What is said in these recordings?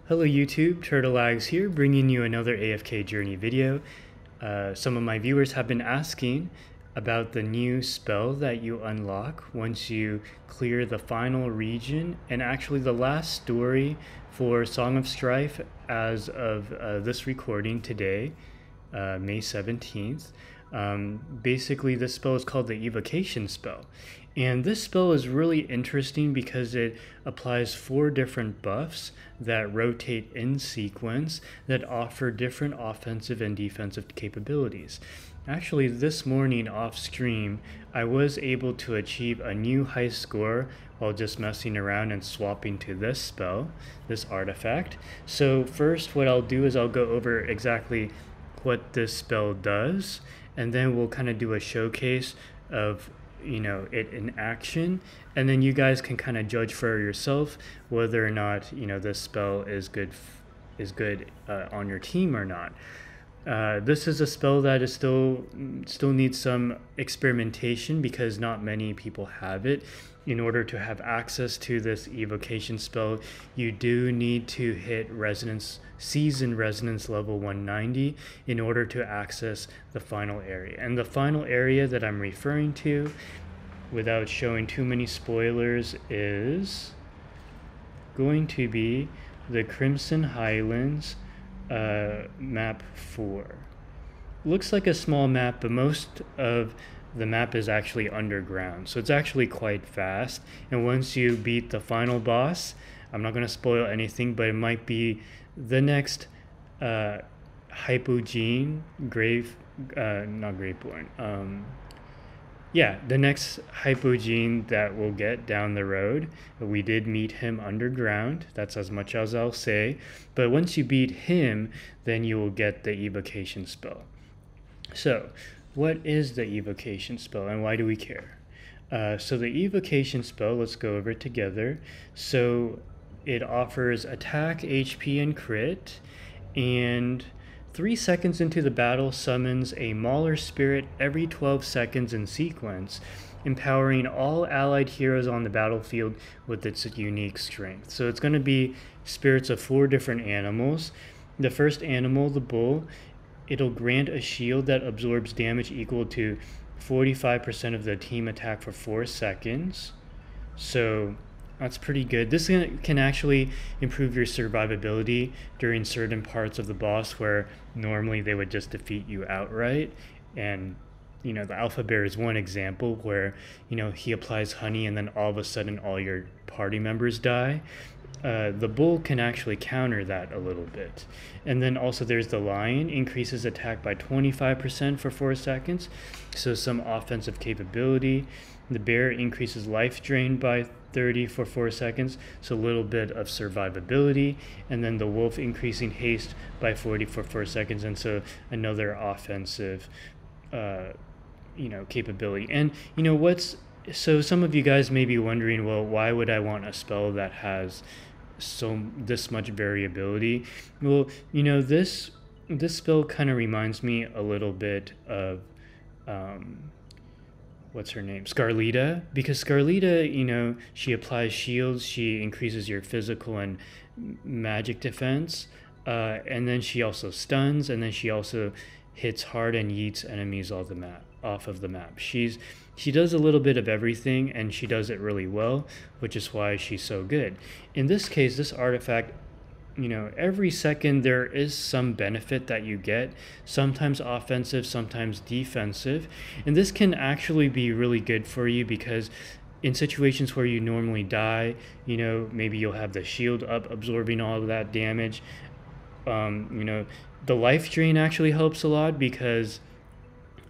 Hello YouTube, Turtleags here, bringing you another AFK journey video. Some of my viewers have been asking about the new spell that you unlock once you clear the final region, and actually the last story for Song of Strife as of this recording today, May 17th. Basically, this spell is called the Evocation spell. And this spell is really interesting because it applies 4 different buffs that rotate in sequence that offer different offensive and defensive capabilities. Actually, this morning off stream, I was able to achieve a new high score while just messing around and swapping to this spell, this artifact. So first what I'll do is I'll go over exactly what this spell does, and then we'll kind of do a showcase of it in action, and then you guys can kind of judge for yourself whether or not this spell is good on your team or not. This is a spell that is still needs some experimentation because not many people have it. In order to have access to this evocation spell, you do need to hit season resonance level 190 in order to access the final area. And the final area that I'm referring to, without showing too many spoilers, is going to be the Crimson Highlands map 4. Looks like a small map, but most of the map is actually underground, so it's actually quite fast. And once you beat the final boss, I'm not going to spoil anything, but it might be the next Hypogene the next Hypogene that we'll get down the road. We did meet him underground, that's as much as I'll say, but once you beat him, then you will get the evocation spell. So what is the evocation spell and why do we care? So the evocation spell, let's go over it together. So it offers attack, HP, and crit, and 3 seconds into the battle summons a Mauler spirit every 12 seconds in sequence, empowering all allied heroes on the battlefield with its unique strength. So it's going to be spirits of 4 different animals. The first animal, the bull, it'll grant a shield that absorbs damage equal to 45% of the team attack for 4 seconds. So that's pretty good. This can actually improve your survivability during certain parts of the boss where normally they would just defeat you outright. And the Alpha Bear is one example where he applies honey and then all of a sudden all your party members die. The bull can actually counter that a little bit. And then also there's the lion, increases attack by 25% for 4 seconds, so some offensive capability. The bear increases life drain by 30 for 4 seconds, so a little bit of survivability. And then the wolf increasing haste by 40 for 4 seconds, and so another offensive capability. And so some of you guys may be wondering, well, why would I want a spell that has this much variability? Well, this spell kind of reminds me a little bit of what's her name? Scarlita, because Scarlita, she applies shields, she increases your physical and magic defense, and then she also stuns, and then she also hits hard and yeets enemies off of the map. She does a little bit of everything, and she does it really well, which is why she's so good. In this case, this artifact, every second there is some benefit that you get, sometimes offensive, sometimes defensive. And this can actually be really good for you because in situations where you normally die, maybe you'll have the shield up absorbing all of that damage. The life drain actually helps a lot because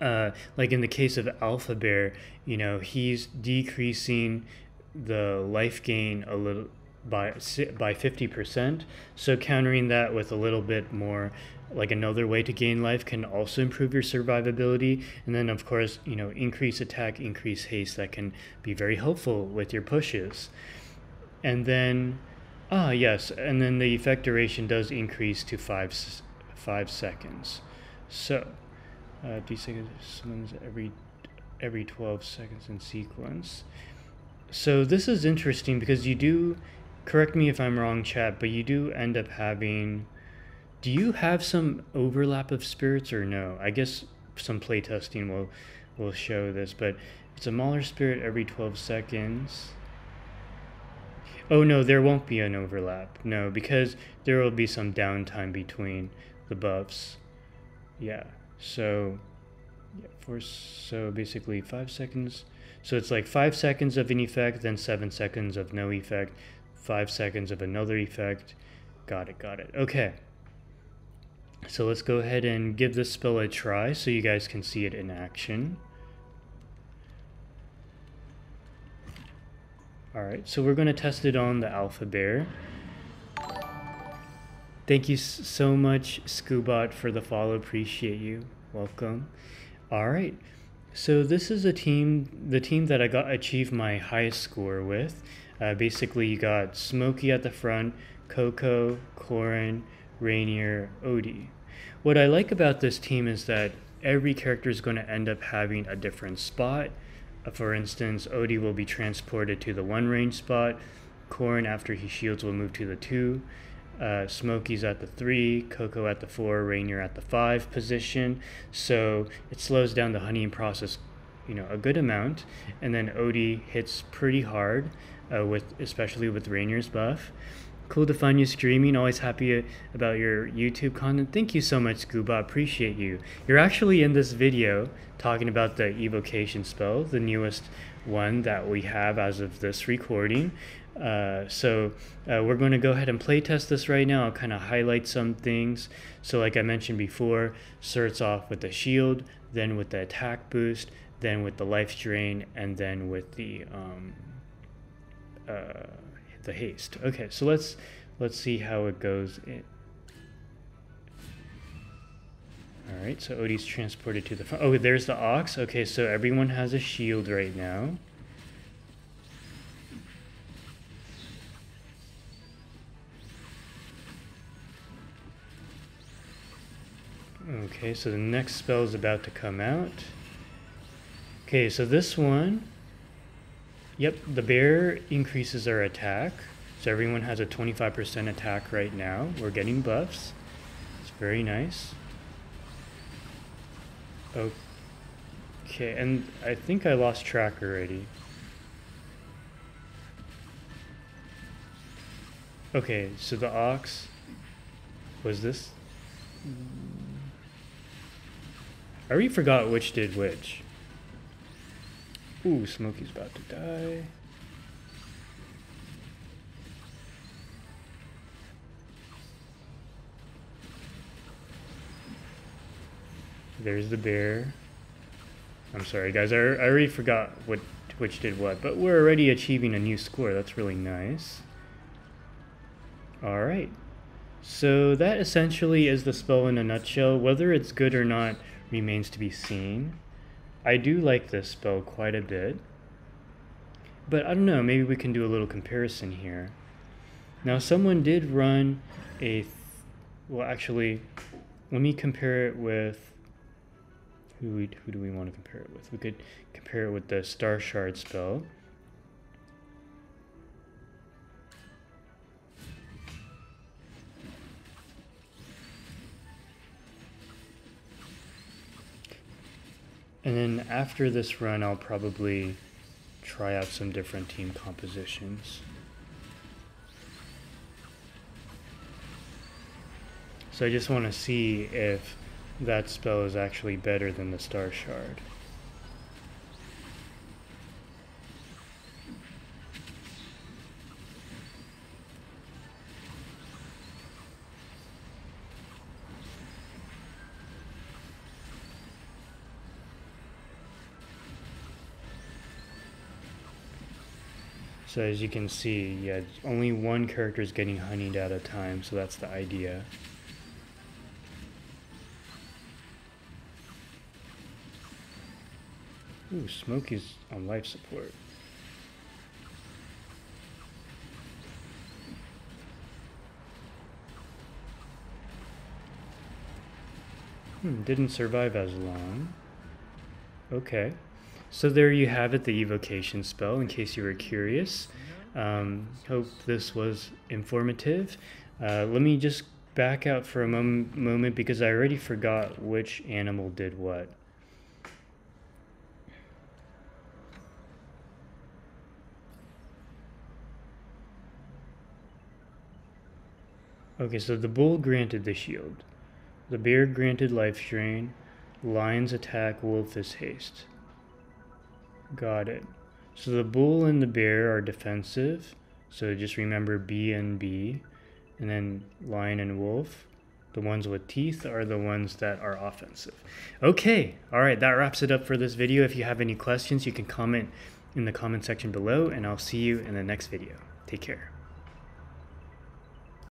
like in the case of Alpha Bear, he's decreasing the life gain a little by 50%, so countering that with a little bit more, like another way to gain life, can also improve your survivability. And then of course increase attack, increase haste, that can be very helpful with your pushes. And then yes, and then the effect duration does increase to 5 seconds. So d6 summons every 12 seconds in sequence. So this is interesting because you do correct me if I'm wrong, chat, but you do end up having... Do you have some overlap of spirits or no? I guess some playtesting will show this, but it's a Mauler spirit every 12 seconds. Oh no, there won't be an overlap. No, because there will be some downtime between the buffs. Yeah, so so basically 5 seconds. So it's like 5 seconds of an effect, then 7 seconds of no effect, 5 seconds of another effect. Got it. Okay. So let's go ahead and give this spell a try so you guys can see it in action. Alright, so we're going to test it on the Alpha Bear. Thank you so much, Scoobot, for the follow. Appreciate you. Welcome. Alright, so this is the team that I achieved my highest score with. Basically, you got Smokey at the front, Coco, Corin, Rainier, Odie. What I like about this team is that every character is going to end up having a different spot. For instance, Odie will be transported to the 1 range spot. Corin, after he shields, will move to the 2. Smokey's at the 3, Coco at the 4, Rainier at the 5 position. So it slows down the honeying process, a good amount. And then Odie hits pretty hard, especially with Rainier's buff. Cool to find you streaming. Always happy about your YouTube content. Thank you so much, Scuba. Appreciate you. You're actually in this video talking about the Evocation spell, the newest one that we have as of this recording. So we're going to go ahead and play test this right now. I'll kind of highlight some things. So like I mentioned before, starts off with the shield, then with the attack boost, then with the life drain, and then with the haste. Okay, so let's see how it goes. All right, so Odie's transported to the front. Oh, there's the Ox. Okay, so everyone has a shield right now. Okay, so the next spell is about to come out. Okay, so this one, yep, the bear increases our attack. So everyone has a 25% attack right now. We're getting buffs. It's very nice. Okay, and I think I lost track already. Okay, so the Ox was this. I already forgot which did which. Ooh, Smokey's about to die. There's the bear. I'm sorry, guys. I already forgot which did what, but we're already achieving a new score. That's really nice. All right. So that essentially is the spell in a nutshell. Whether it's good or not remains to be seen. I do like this spell quite a bit. But I don't know, maybe we can do a little comparison here. Now someone did run well actually, let me compare it with, who do we want to compare it with? We could compare it with the Star Shard spell. And then after this run, I'll probably try out some different team compositions. So I just want to see if that spell is actually better than the Star Shard. So as you can see, yeah, only one character is getting honeyed at a time, so that's the idea. Ooh, Smokey's on life support. Didn't survive as long. Okay. So there you have it, the Evocation spell, in case you were curious. Hope this was informative. Let me just back out for a moment because I already forgot which animal did what. Okay, so the bull granted the shield. The bear granted life drain. Lion's attack, wolf is haste. Got it. So the bull and the bear are defensive. So just remember B and B. And then lion and wolf, the ones with teeth, are the ones that are offensive. Okay, all right, that wraps it up for this video. If you have any questions, you can comment in the comment section below, and I'll see you in the next video. Take care.